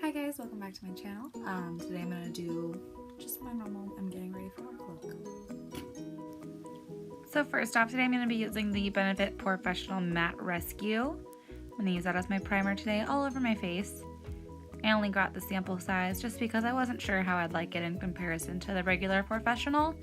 Hi guys, welcome back to my channel. Today I'm going to do just my normal, I'm getting ready for work look. So first off, today I'm going to be using the Benefit POREfessinal Matte Rescue. I'm going to use that as my primer today all over my face. I only got the sample size just because I wasn't sure how I'd like it in comparison to the regular POREfessinal.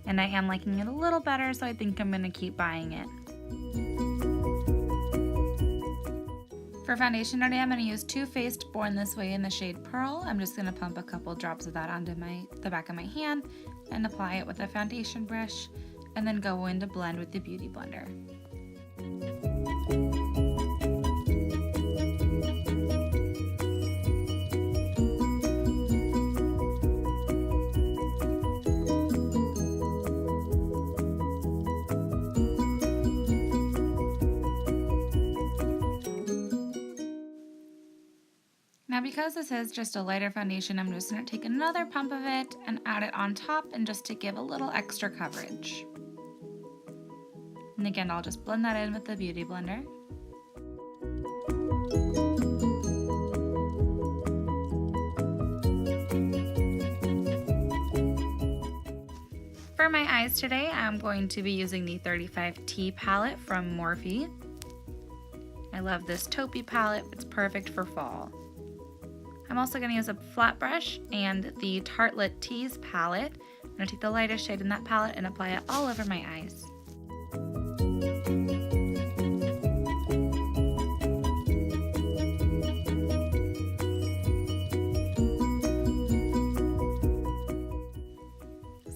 And I am liking it a little better, so I think I'm going to keep buying it. For foundation today, I'm going to use Too Faced Born This Way in the shade Pearl. I'm just going to pump a couple drops of that onto the back of my hand and apply it with a foundation brush, and then go in to blend with the Beauty Blender. Now because this is just a lighter foundation, I'm just going to take another pump of it and add it on top, and just to give a little extra coverage. And again, I'll just blend that in with the Beauty Blender. For my eyes today, I'm going to be using the 35T palette from Morphe. I love this taupey palette, it's perfect for fall. I'm also going to use a flat brush and the Tartlette Tease palette. I'm going to take the lightest shade in that palette and apply it all over my eyes.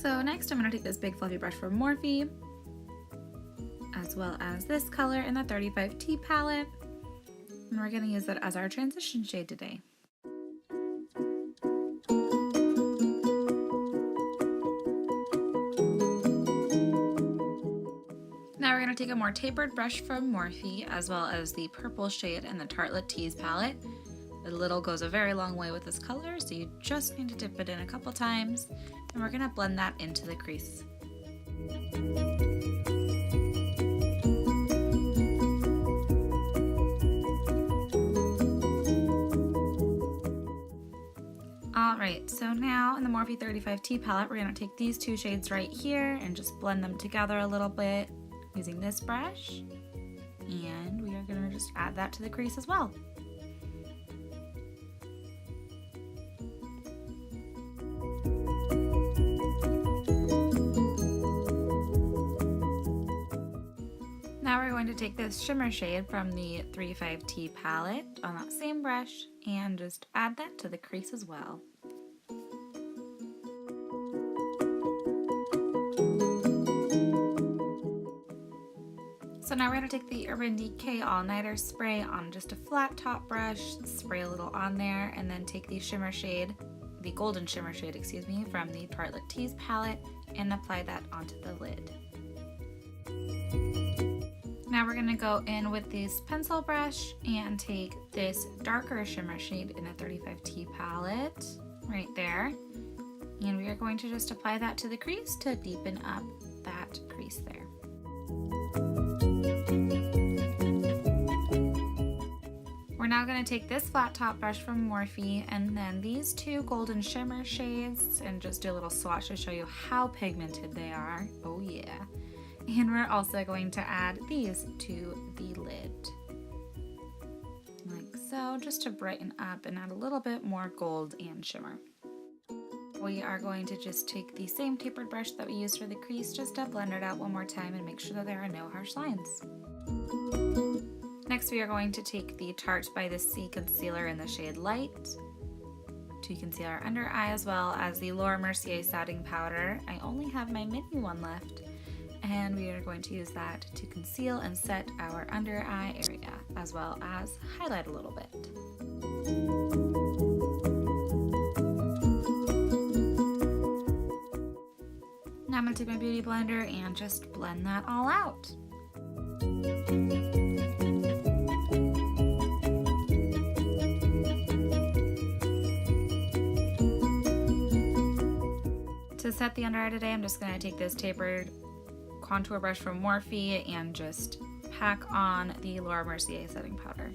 So next I'm going to take this big fluffy brush from Morphe, as well as this color in the 35T palette, and we're going to use it as our transition shade today. Now we're going to take a more tapered brush from Morphe, as well as the purple shade in the Tartlette Tease palette. A little goes a very long way with this color, so you just need to dip it in a couple times, and we're going to blend that into the crease. Alright, so now in the Morphe 35T palette, we're going to take these two shades right here and just blend them together a little bit using this brush, and we are going to just add that to the crease as well. Now we're going to take this shimmer shade from the 35T palette on that same brush and just add that to the crease as well. So now we're going to take the Ubran Decay All-Nighter spray on just a flat top brush, spray a little on there, and then take the shimmer shade, the golden shimmer shade, excuse me, from the Tartlette Tease palette and apply that onto the lid. Now we're going to go in with this pencil brush and take this darker shimmer shade in the 35T palette right there, and we are going to just apply that to the crease to deepen up that crease there. We're now going to take this flat top brush from Morphe and then these two golden shimmer shades and just do a little swatch to show you how pigmented they are. Oh yeah. And we're also going to add these to the lid, like so, just to brighten up and add a little bit more gold and shimmer. We are going to just take the same tapered brush that we used for the crease, just to blend it out one more time and make sure that there are no harsh lines. Next we are going to take the Tarte by the Sea concealer in the shade Light to conceal our under eye, as well as the Mercier setting powder. I only have my mini one left, and we are going to use that to conceal and set our under eye area, as well as highlight a little bit. Now I'm going to take my Beauty Blender and just blend that all out. To set the under eye today, I'm just going to take this tapered contour brush from Morphe and just pack on the Mercier setting powder.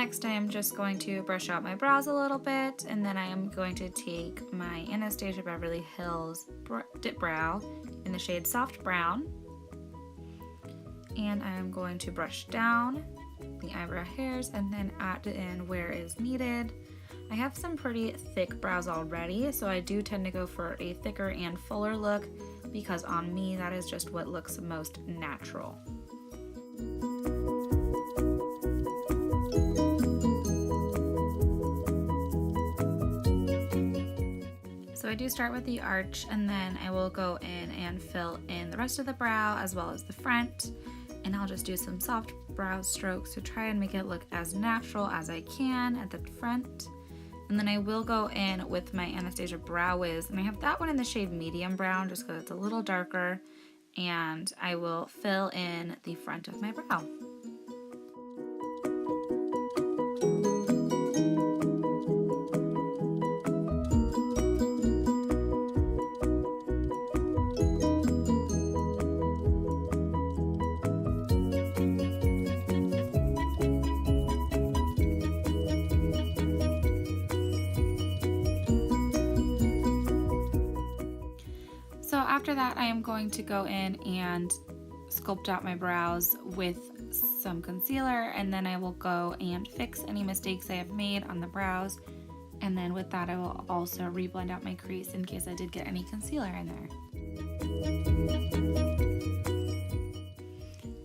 Next, I am just going to brush out my brows a little bit, and then I am going to take my Anastasia Beverly Hills Dipbrow in the shade Soft Brown, and I am going to brush down the eyebrow hairs and then add in where is needed. I have some pretty thick brows already, so I do tend to go for a thicker and fuller look because on me that is just what looks most natural. So I do start with the arch, and then I will go in and fill in the rest of the brow as well as the front, and I'll just do some soft brow strokes to try and make it look as natural as I can at the front. And then I will go in with my Anastasia Brow Wiz, and I have that one in the shade medium brown just because it's a little darker, and I will fill in the front of my brow. So after that, I am going to go in and sculpt out my brows with some concealer, and then I will go and fix any mistakes I have made on the brows, and then with that I will also reblend out my crease in case I did get any concealer in there.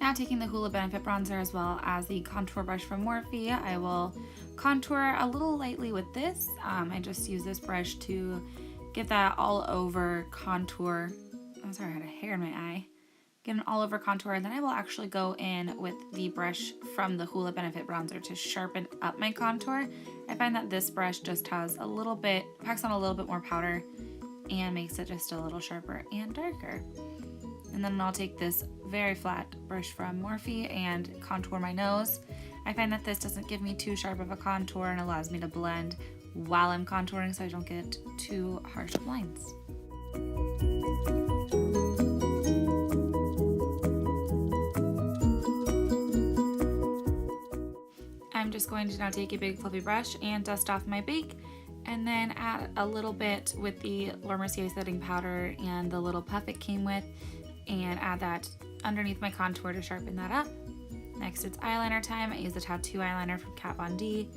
Now taking the Hoola Benefit Bronzer as well as the contour brush from Morphe, I will contour a little lightly with this. I just use this brush to get that all over contour. I'm sorry, I had a hair in my eye. Get an all over contour, and then I will actually go in with the brush from the Hoola Benefit Bronzer to sharpen up my contour. I find that this brush just has a little bit, packs on a little bit more powder and makes it just a little sharper and darker. And then I'll take this very flat brush from Morphe and contour my nose. I find that this doesn't give me too sharp of a contour and allows me to blend while I'm contouring so I don't get too harsh of lines. I'm just going to now take a big fluffy brush and dust off my bake, and then add a little bit with the Mercier setting powder and the little puff it came with, and add that underneath my contour to sharpen that up. Next, it's eyeliner time. I use the Tattoo eyeliner from Kat Von D.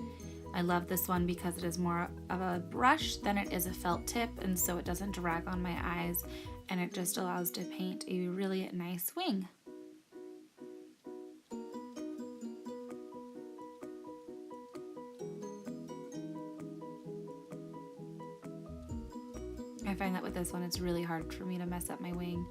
I love this one because it is more of a brush than it is a felt tip, and so it doesn't drag on my eyes, and it just allows to paint a really nice wing. I find that with this one it's really hard for me to mess up my wing.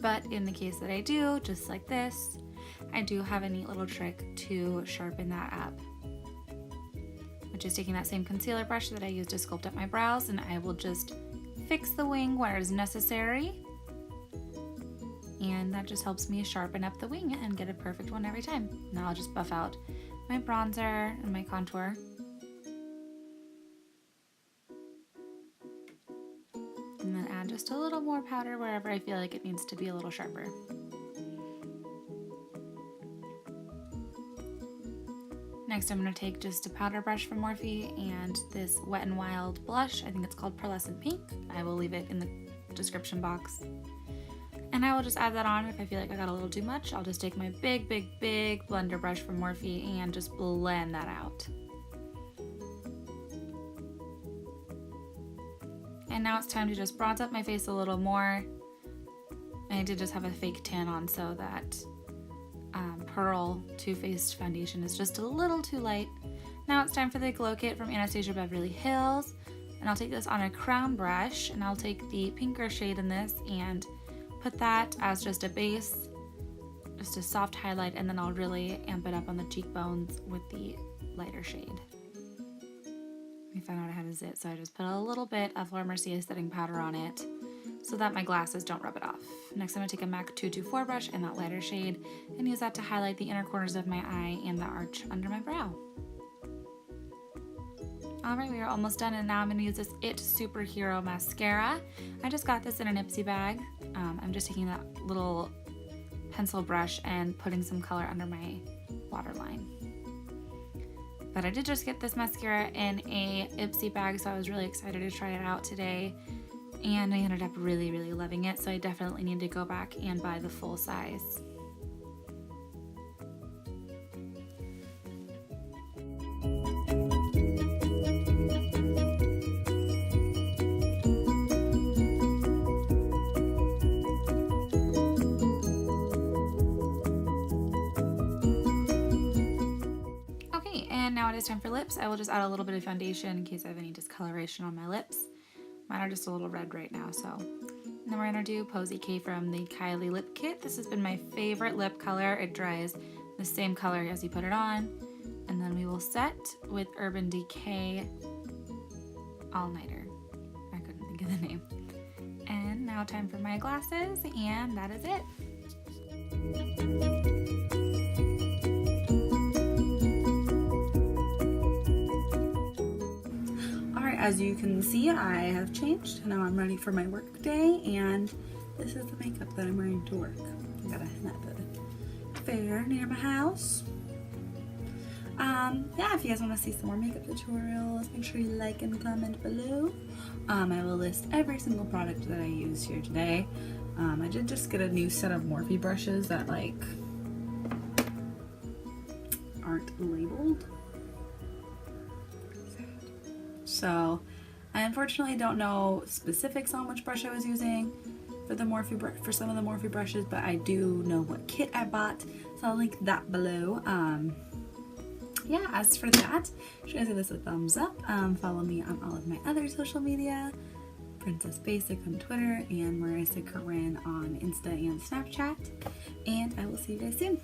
But in the case that I do, just like this, I do have a neat little trick to sharpen that up, which is taking that same concealer brush that I used to sculpt up my brows, and I will just fix the wing where is necessary, and that just helps me sharpen up the wing and get a perfect one every time. Now I'll just buff out my bronzer and my contour. And then add just a little more powder wherever I feel like it needs to be a little sharper. Next, I'm going to take just a powder brush from Morphe and this Wet n Wild blush. I think it's called Pearlescent Pink. I will leave it in the description box. And I will just add that on. If I feel like I got a little too much, I'll just take my big blender brush from Morphe and just blend that out. And now it's time to just bronze up my face a little more. And I did just have a fake tan on, so that Pearl Too Faced foundation is just a little too light. Now it's time for the glow kit from Anastasia Beverly Hills. And I'll take this on a crown brush, and I'll take the pinker shade in this and put that as just a base, just a soft highlight, and then I'll really amp it up on the cheekbones with the lighter shade. I found out I had a zit, so I just put a little bit of Mercier setting powder on it so that my glasses don't rub it off. Next, I'm going to take a MAC 224 brush in that lighter shade and use that to highlight the inner corners of my eye and the arch under my brow. Alright, we are almost done, and now I'm going to use this It Superhero Mascara. I just got this in an Ipsy bag. I'm just taking that little pencil brush and putting some color under my waterline. But I did just get this mascara in a Ipsy bag, so I was really excited to try it out today. And I ended up really, really loving it, so I definitely need to go back and buy the full size. Now it is time for lips. I will just add a little bit of foundation in case I have any discoloration on my lips. Mine are just a little red right now, so. And then we're gonna do Posie K from the KYLIE lip kit. This has been my favorite lip color. It dries the same color as you put it on. And then we will set with Ubran Decay All Nighter. I couldn't think of the name. And now time for my glasses, and that is it. As you can see, I have changed. Now I'm ready for my work day, and this is the makeup that I'm wearing to work. I got a fair near my house. Yeah, if you guys want to see some more makeup tutorials, make sure you like and comment below. I will list every single product that I use here today. I did just get a new set of Morphe brushes that like aren't labeled. So I unfortunately don't know specifics on which brush I was using for the for some of the Morphe brushes, but I do know what kit I bought, so I'll link that below. Yeah, as for that, make sure to give this a thumbs up. Follow me on all of my other social media, Princess Basic on Twitter, and Marissa Corinne on Insta and Snapchat. And I will see you guys soon.